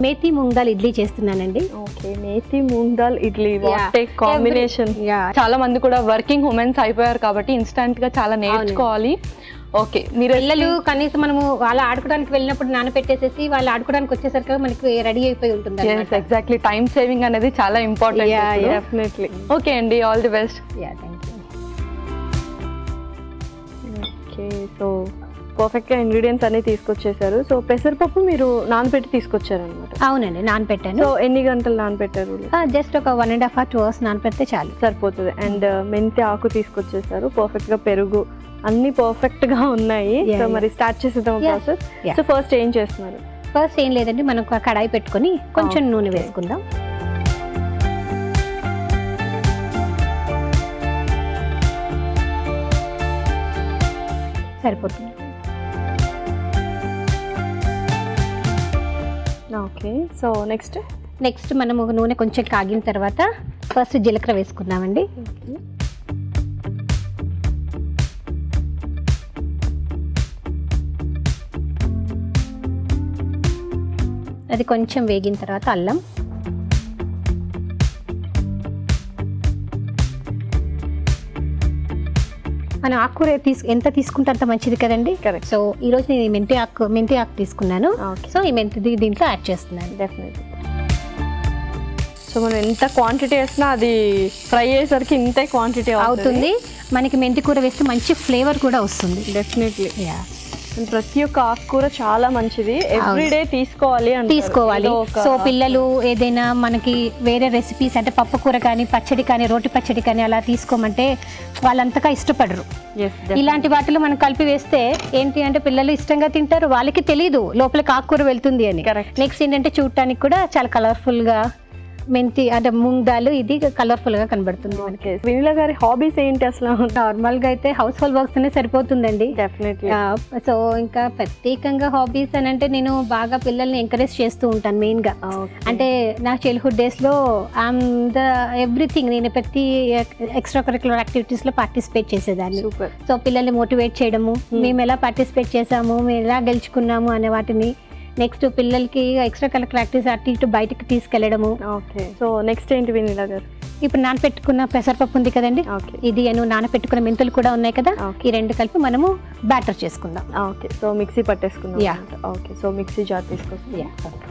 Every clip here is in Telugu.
మేథి మూంగ్దాల్ ఇడ్లీ చేస్తున్నానండి. Okay, methi moong dal idli, what a combination. చాలా మంది కూడా వర్కింగ్ ఉమెన్స్ అయిపోయారు కాబట్టి ఇన్స్టెంట్ గా చాలా నేర్చుకోవాలి. ఓకే, మీరు పిల్లలు కనీసం మనము వాళ్ళు ఆడుకోవడానికి వెళ్ళినప్పుడు నానబెట్టేసేసి వాళ్ళు ఆడుకోవడానికి వచ్చేసరికి మనకి రెడీ అయిపోయి ఉంటుంది. ఎగ్జాక్ట్లీ, టైం సేవింగ్ అనేది చాలా ఇంపార్టెంట్. డెఫినెట్లీ. ఓకే అండి, all the best. Thank you. Okay, so పర్ఫెక్ట్గా ఇంగ్రీడియంట్స్ అన్ని తీసుకొచ్చేసారు. సో పెసరపప్పు మీరు నానబెట్టి తీసుకొచ్చారు అనమాట? అవునండి, నానబెట్టాను. సో ఎన్ని గంటలు నానబెట్టారు? జస్ట్ ఒక 1.5 or 2 hours నానబెడితే చాలు, సరిపోతుంది. అండ్ మెంతి ఆకు తీసుకొచ్చేసారు, పర్ఫెక్ట్గా పెరుగు అన్ని పర్ఫెక్ట్గా ఉన్నాయి. సో మరి స్టార్ట్ చేసేద్దాం ప్రాసెస్. సో ఫస్ట్ ఏం చేస్తున్నారు? ఫస్ట్ ఏం లేదండి, మనం ఒక కడాయి పెట్టుకొని కొంచెం నూనె వేసుకుందాం. సరిపోతుంది. ఓకే, సో నెక్స్ట్ మనము నూనె కొంచెం కాగిన తర్వాత ఫస్ట్ జీలకర్ర వేసుకుందామండి. అది కొంచెం వేగిన తర్వాత అల్లం, మనం ఆకుకూర ఎంత తీసుకుంటే అంత మంచిది కదండి. కరెక్ట్. సో ఈరోజు నేను మెంతి ఆకు తీసుకున్నాను. సో ఈ మెంతి దీంట్లో యాడ్ చేస్తున్నాను. డెఫినెట్లీ. సో మనం ఎంత క్వాంటిటీ వేసినా అది ఫ్రై అయ్యేసరికి ఇంతే క్వాంటిటీ అవుతుంది. మనకి మెంతి కూర వేస్తే మంచి ఫ్లేవర్ కూడా వస్తుంది. డెఫినెట్లీ. ప్రతి ఒక్క ఆకుకూర చాలా మంచిది, ఎవ్రీడే తీసుకోవాలి. సో పిల్లలు ఏదైనా మనకి వేరే రెసిపీస్ అంటే పప్పు కూర కానీ పచ్చడి కానీ రోటి పచ్చడి కానీ అలా తీసుకోమంటే వాళ్ళంతగా ఇష్టపడరు. ఇలాంటి వాటిలో మనం కలిపి వేస్తే ఏంటి అంటే పిల్లలు ఇష్టంగా తింటారు, వాళ్ళకి తెలీదు లోపలికి ఆకుకూర వెళ్తుంది అని. నెక్స్ట్ ఏంటంటే చూడటానికి కూడా చాలా కలర్ఫుల్ గా మెంతి అంటే మూంగ్దాల్ ఇది కలర్ఫుల్ గా కనబడుతుంది మనకి. వెనిలా గారి హాబీస్ ఏంటి అసలు? నార్మల్ గా అయితే హౌస్ హోల్డ్ వర్క్స్ అనే సరిపోతుందండి. డెఫినెట్లీ. సో ఇంకా ప్రత్యేకంగా హాబీస్ అని అంటే నేను బాగా పిల్లల్ని ఎంకరేజ్ చేస్తూ ఉంటాను మెయిన్ గా. అంటే నా చైల్డ్హుడ్ డేస్ లో ఐఎమ్ ద ఎవ్రీథింగ్, నేను ప్రతి ఎక్స్ట్రా కరిక్యులర్ యాక్టివిటీస్ లో పార్టిసిపేట్ చేసేదాన్ని. సో పిల్లల్ని మోటివేట్ చేయడము, మేము ఎలా పార్టిసిపేట్ చేసాము, మేము ఎలా గెలుచుకున్నాము అనే వాటిని. నెక్స్ట్ పిల్లలకి ఎక్స్ట్రా కరిక్యులర్ యాక్టివిటీస్ అటు ఇటు బయటకు తీసుకెళ్లడము. ఓకే, సో నెక్స్ట్ ఏంటి వెనిలా గారు? ఇప్పుడు నానపెట్టుకున్న పెసరపప్పు ఉంది కదండి, ఇది నానపెట్టుకున్న మెంతులు కూడా ఉన్నాయి కదా, ఈ రెండు కలిపి మనము బ్యాటర్ చేసుకుందాం. ఓకే, సో మిక్సీ పట్టేసుకుందాం. ఓకే, సో మిక్సీ జార్ తీసుకొస్తాం.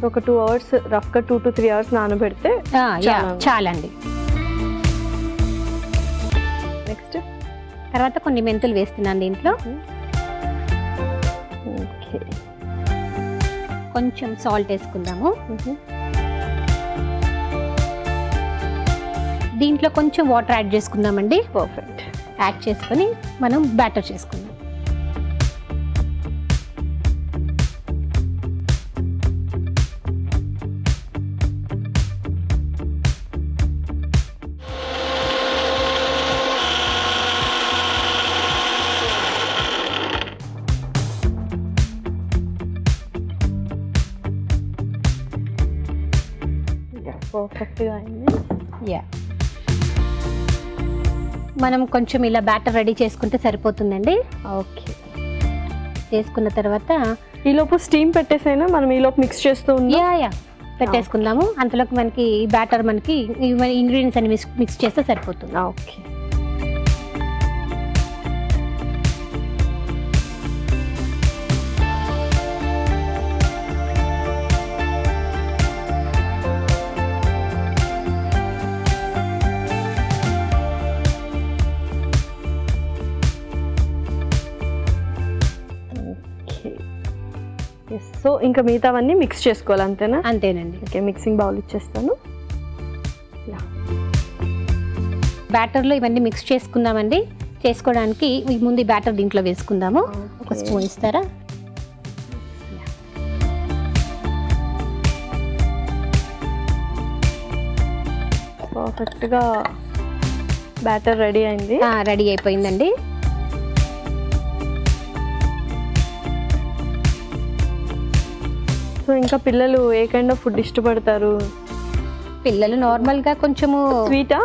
ఒక 2 hours రఫ్గా 2 to 3 hours నానబెడితే చాలండి. నెక్స్ట్ తర్వాత కొన్ని మెంతులు వేస్తున్నాను దీంట్లో. ఓకే, కొంచెం సాల్ట్ వేసుకుందాము. దీంట్లో కొంచెం వాటర్ యాడ్ చేసుకుందామండి. పర్ఫెక్ట్. యాడ్ చేసుకొని మనం బ్యాటర్ చేసుకుందాం. పర్ఫెక్ట్గా అయింది. మనం కొంచెం ఇలా బ్యాటర్ రెడీ చేసుకుంటే సరిపోతుందండి. ఓకే, చేసుకున్న తర్వాత ఈలోపు స్టీమ్ పెట్టేసైనా మనం ఈలోపు మిక్స్ చేస్తూ పెట్టేసుకుందాము. అంతలోకి మనకి బ్యాటర్ మనకి ఇంగ్రీడియంట్స్ అన్ని మిక్స్ చేస్తే సరిపోతుంది. ఓకే, సో ఇంకా మిగతావన్నీ మిక్స్ చేసుకోవాలి అంతేనా? అంతేనండి. ఓకే, మిక్సింగ్ బౌల్ ఇచ్చేస్తాను. బ్యాటర్లో ఇవన్నీ మిక్స్ చేసుకుందామండి. చేసుకోవడానికి ముందు బ్యాటర్ దీంట్లో వేసుకుందాము. ఒక స్పూన్ ఇస్తారా? పర్ఫెక్ట్గా బ్యాటర్ రెడీ అయింది. రెడీ అయిపోయిందండి. సో సో ఇంకా పిల్లలు ఏ కైండ్ ఆఫ్ ఫుడ్ ఇష్టపడతారు? పిల్లలు నార్మల్ గా కొంచెము స్వీటా?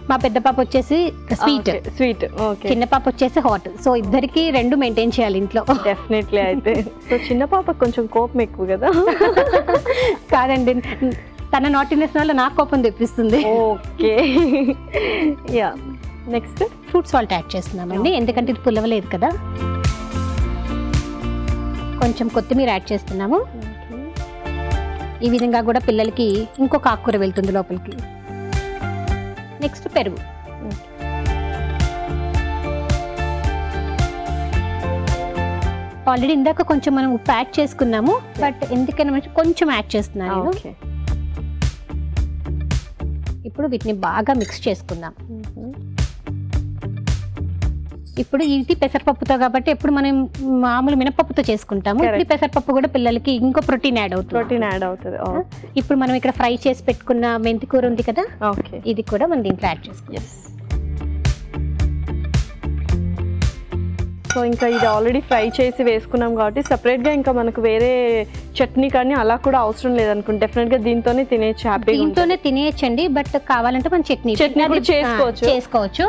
మా పెద్ద పాప వచ్చేసి స్వీట్, ఓకే. చిన్న పాప వచ్చేసి హాట్. సో ఇద్దరికి రెండు మెయింటైన్ చేయాలి ఇంట్లో. డెఫినెట్లీ. అయితే సో చిన్న పాప కొంచెం కోపం ఎక్కువ కదా? కాదండి, తన నాటినెస్ వల్ల నాకు కోపం తెప్పిస్తుంది. Okay. Yeah, next fruit salt add చేస్తున్నామండి, ఎందుకంటే ఇది పులవలేదు కదా. కొంచెం కొత్తిమీర యాడ్ చేస్తున్నాము. ఈ విధంగా కూడా పిల్లలకి ఇంకొక ఆకుకూర వెళ్తుంది లోపలికి. నెక్స్ట్ పెరుగు. ఆల్రెడీ ఇందాక కొంచెం మనం ఉప్పు యాడ్ చేసుకున్నాము, బట్ ఎందుకైనా కొంచెం యాడ్ చేస్తున్నాను నేను. ఇప్పుడు వీటిని బాగా మిక్స్ చేసుకుందాం. ఇప్పుడు ఇది పెసరపప్పుతో కాబట్టి ఎప్పుడు మనం మామూలు మినపప్పుతో చేసుకుంటాము. ఇప్పుడు పెసరపప్పు కూడా పిల్లలకి ఇంకో ప్రోటీన్ యాడ్ అవుతుంది. ఇప్పుడు మనం ఇక్కడ ఫ్రై చేసి పెట్టుకున్న మెంతి కూర ఉంది కదా, ఇది కూడా మనం దీంట్లో యాడ్ చేసుకుంటాం. సో ఇంకా ఇది ఆల్రెడీ ఫ్రై చేసి వేసుకున్నాం కాబట్టి సపరేట్ గా ఇంకా మనకు వేరే చట్నీ కానీ అలా కూడా అవసరం లేదనుకుంటే డెఫినెట్ గా దీంతోనే తినేయచ్చు, హ్యాపీగా దీంతోనే తినేయచ్చండి. బట్ కావాలంటే మనం చట్నీ చేసుకోవచ్చు.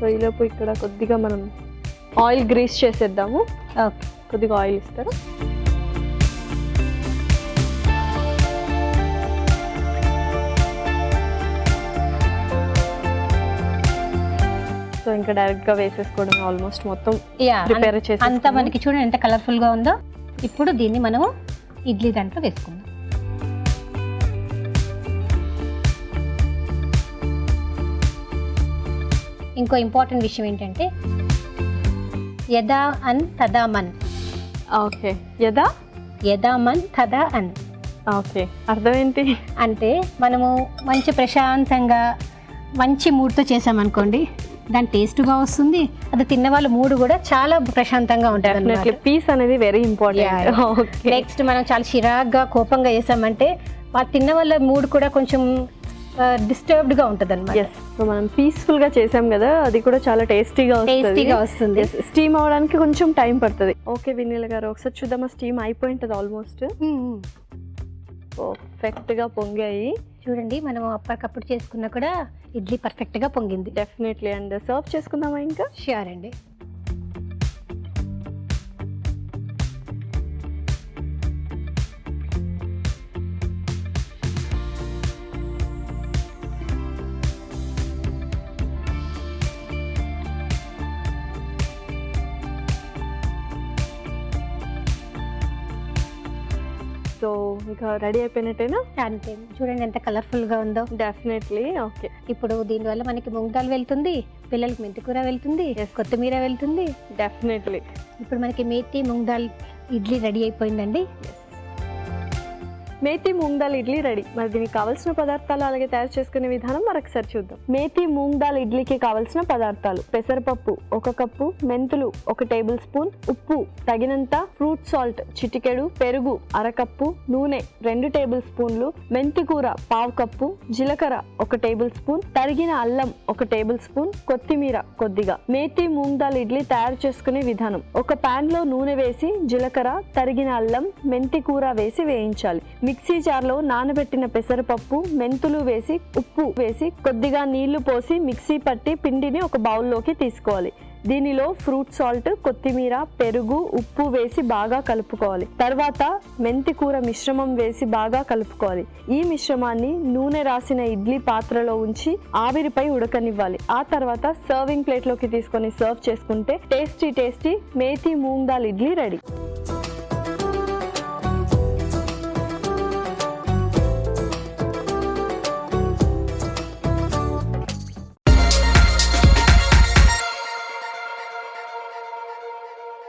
సో ఈలోపు ఇక్కడ కొద్దిగా మనం ఆయిల్ గ్రీస్ చేసేద్దాము. కొద్దిగా ఆయిల్ ఇస్తారు. సో ఇంకా డైరెక్ట్ గా వేసేసుకోవడం, ఆల్మోస్ట్ మొత్తం ప్రిపేర్ చేసి అంతా మనకి చూడండి ఎంత కలర్ఫుల్ గా ఉందో. ఇప్పుడు దీన్ని మనం ఇడ్లీ దాంట్లో వేసుకుందాం. ఇంకో ఇంపార్టెంట్ విషయం ఏంటంటే యదా అన్ తదా మన్. ఓకే, యదా మన్ తదా అన్. ఓకే, అర్థం ఏంటి అంటే మనము మంచి ప్రశాంతంగా మంచి మూడ్తో చేసామనుకోండి, దాని టేస్ట్గా వస్తుంది. అది తిన్న వాళ్ళ మూడ్ కూడా చాలా ప్రశాంతంగా ఉంటుంది. పీస్ అనేది వెరీ ఇంపార్టెంట్. నెక్స్ట్ మనం చాలా చిరాగ్గా కోపంగా చేసామంటే వాళ్ళు తిన్న వాళ్ళ మూడ్ కూడా కొంచెం డిస్టర్బ్డ్ గా ఉంటుంది అన్నమాట. సో మనం పీస్ఫుల్ గా చేసాం కదా, అది కూడా చాలా టేస్టీగా వస్తుంది. స్టీమ్ అవడానికి కొంచెం టైం పడుతుంది. ఓకే వినీల గారు, ఒకసారి చూద్దామా? Steam అయిపోయింటది almost. పర్ఫెక్ట్ గా పొంగాయి చూడండి. మనం అప్పటికప్పుడు చేసుకున్నా కూడా ఇడ్లీ పర్ఫెక్ట్ గా పొంగింది. డెఫినెట్లీ. అండ్ సర్వ్ చేసుకుందామా? ఇంకా ష్యూర్ అండి. సో ఇంకా రెడీ అయిపోయినట్టేనా? అంతే. చూడండి ఎంత కలర్ఫుల్ గా ఉందో. డెఫినెట్లీ. ఓకే, ఇప్పుడు దీనివల్ల మనకి మూంగ్ దాల్ వెళ్తుంది, పిల్లలకి మెంతి కూర వెళ్తుంది, కొత్తిమీర వెళ్తుంది. డెఫినెట్లీ. ఇప్పుడు మనకి మేతి మూంగ్ దాల్ ఇడ్లీ రెడీ అయిపోయిందండి. మేతి మూంగ్ దాల్ ఇడ్లీ రెడీ. మరి దీనికి కావాల్సిన పదార్థాలు అలాగే తయారు చేసుకునే విధానం మరొకసారి చూద్దాం. మేతి మూంగ్ దాల్ ఇడ్లీకి కావాల్సిన పదార్థాలు: పెసరపప్పు 1 కప్పు, మెంతులు 1 టేబుల్ స్పూన్, ఉప్పు తగినంత, ఫ్రూట్ సాల్ట్ చిటికెడు, పెరుగు 1/2 కప్పు, నూనె 2 టేబుల్ స్పూన్లు, మెంతి కూర 1/2 కప్పు, జీలకర్ర 1 టేబుల్ స్పూన్, తరిగిన అల్లం 1 టేబుల్ స్పూన్, కొత్తిమీర కొద్దిగా. మేతి మూంగ్ దాల్ ఇడ్లీ తయారు చేసుకునే విధానం: ఒక పాన్ లో నూనె వేసి జీలకర్ర, తరిగిన అల్లం, మెంతి కూర వేసి వేయించాలి. మిక్సీ జార్లో నానబెట్టిన పెసరపప్పు, మెంతులు వేసి, ఉప్పు వేసి, కొద్దిగా నీళ్లు పోసి మిక్సీ పట్టి పిండిని ఒక బౌల్లోకి తీసుకోవాలి. దీనిలో ఫ్రూట్ సాల్ట్, కొత్తిమీర, పెరుగు, ఉప్పు వేసి బాగా కలుపుకోవాలి. తర్వాత మెంతి కూర మిశ్రమం వేసి బాగా కలుపుకోవాలి. ఈ మిశ్రమాన్ని నూనె రాసిన ఇడ్లీ పాత్రలో ఉంచి ఆవిరిపై ఉడకనివ్వాలి. ఆ తర్వాత సర్వింగ్ ప్లేట్లోకి తీసుకొని సర్వ్ చేసుకుంటే టేస్టీ మేతి మూంగ్ దాల్ ఇడ్లీ రెడీ.